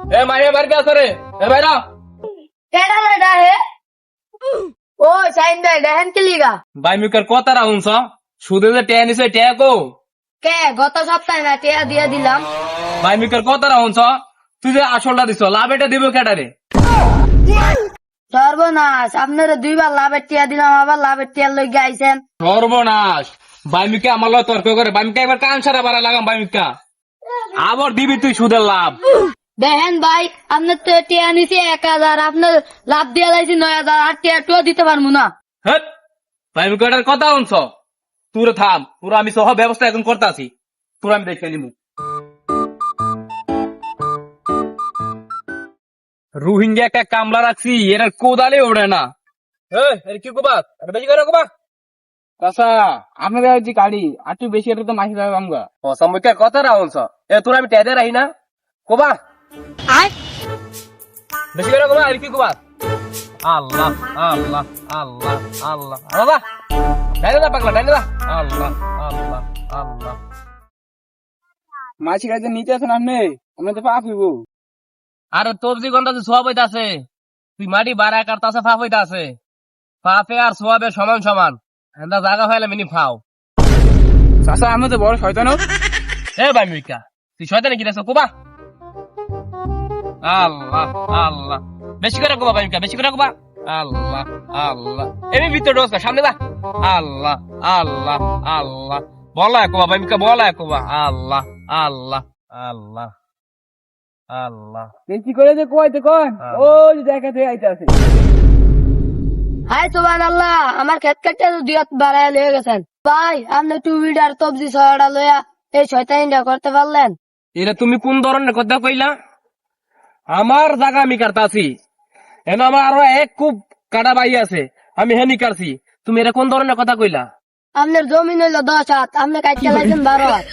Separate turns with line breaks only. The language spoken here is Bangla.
এ মাইয়া বাড়ি আসো রে, এ ভাইরা
কেডা বেটা হে ও সাইন ভাই দেখেন কি লিগা
ভাই মিকার কথা রাহুনছ সুদে যে টেয়া নিছে টেয়া কো
কে গত সপ্তাহে না টিয়া দিয়ে দিলাম
ভাই মিকার কথা রাহুনছ তুই যে আসলটা দিছ লাভ এটা দিব কেটারে?
সর্বনাশ আপনারা দুইবার লাভের টিয়া দিলাম আবার লাভের টিয়ার লইগে আইছেন
সর্বনাশ বাইমিকা আমার লয় তর্ক করে বাইমিকা এবার কান সারা বাড়া লাগাম বাইমিকা আবার দিবি তুই সুদের লাভ।
দেখেন ভাই আপনার তো টিয়া নিছি 1000 আপনার লাভ দিয়ে লাইছি 9000 আর টিয়া টুয়া দিতে পারবো না
হেট বাইমিকাটার কথা শুনছ তুই থাম পুরো আমি সহ ব্যবস্থা এখন করতেছি পুরো আমি দেখে নিব। রোহিঙ্গা একটা কামলা রাখছি এর কোদালে ওড়ে না। এর কি কোবা বেশি করে কোবা
চাচা আপনাদের যে গাড়ি আর একটু বেশি এটা তো মাসি যাবে আমগা
অসাময়িকের কথা রাহুনছ এ তোর আমি টেদে রাহি না কোবা
আয়
বেশি করে কোবা আর কি কোবা আল্লাহ আল্লাহ আল্লাহ আল্লাহ আল্লাহ ডাইনে দা পাগলা ডাইনে দা আল্লাহ আল্লাহ আল্লাহ।
মাসি গাড়ি নিতে আছেন আপনি আমরা তো পাপ হইব
আরে তোর যে গন্ধাতে সোয়াব হইতে আছে তুই মাটি বাড়া কাটতাছে ফাপ হইতে আছে ফাপে আর সোয়াবে সমান সমান এন্দা জায়গা ফাইলে মিনি ফাও।
চাচা আমি তো বড় শয়তান
এ ভাই মিকা তুই শয়তানে কি দেখছ কোবা আল্লাহ আল্লাহ বেশি করে কোবা ভাই মিকা বেশি করে কোবা আল্লাহ আল্লাহ এমনি ভিতরে ঢোক সামনে যা আল্লাহ আল্লাহ আল্লাহ বলা কোবা ভাই মিকা বলা কোবা আল্লাহ আল্লাহ আল্লাহ আল্লাহ।
বেশি করে যে কইতে কোন ও যে দেখাতে আইতে আছে
হাই সুবহানাল্লাহ আমার খেত কাটতে তো দিয়ত বাড়ায় লয়ে গেছেন ভাই আপনি টু হুইলার তবজি ছড়া লইয়া এই শয়তানিটা করতে পারলেন
এটা তুমি কোন ধরনের কথা কইলা? আমার জায়গা আমি কাটতাছি এন আমার আরো এক খুব কাটা বাই আছে আমি হেনি কাটছি তুমি এটা কোন ধরনের কথা কইলা?
আপনার জমিন হইলো 10 হাত আপনি কাটতে লাইছেন 12 হাত